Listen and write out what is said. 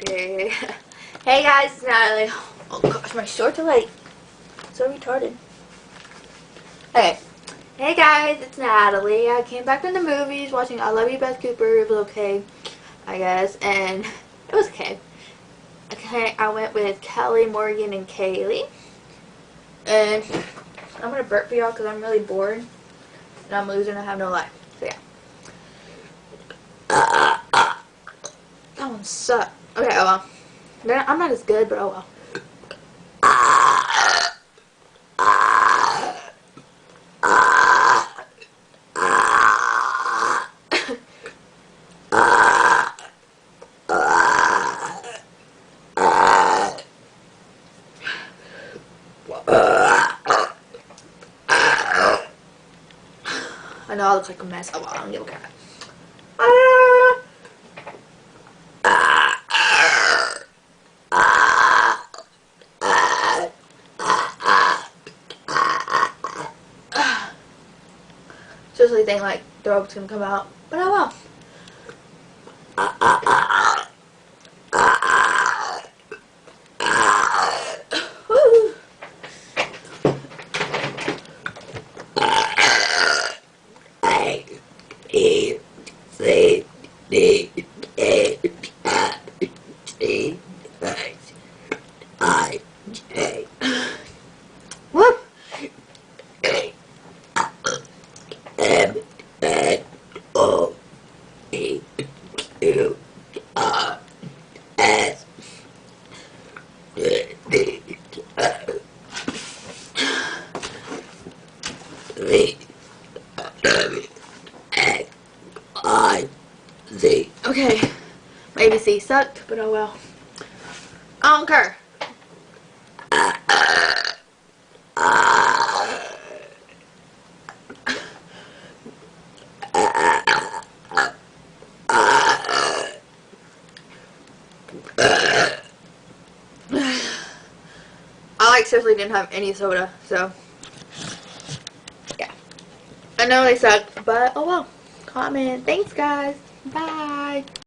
Okay. Hey guys, it's Natalie. Oh gosh, my shorts are like so retarded. Okay. Hey guys, it's Natalie. I came back from the movies watching I Love You, Beth Cooper. It was okay, I guess, and it was okay. Okay, I went with Kelly, Morgan, and Kaylee. And I'm gonna burp for y'all because I'm really bored and I'm losing. I have no life. So yeah. That one sucked. Okay, oh well. I'm not as good, but oh well. I know I look like a mess. Oh well, I don't give a crap. Seriously think like the rope's gonna come out, but oh well. Whoop. Okay, maybe C sucked, but oh well. I don't care. I like seriously didn't have any soda, so yeah. I know they suck, but oh well. Comment. Thanks guys. Bye.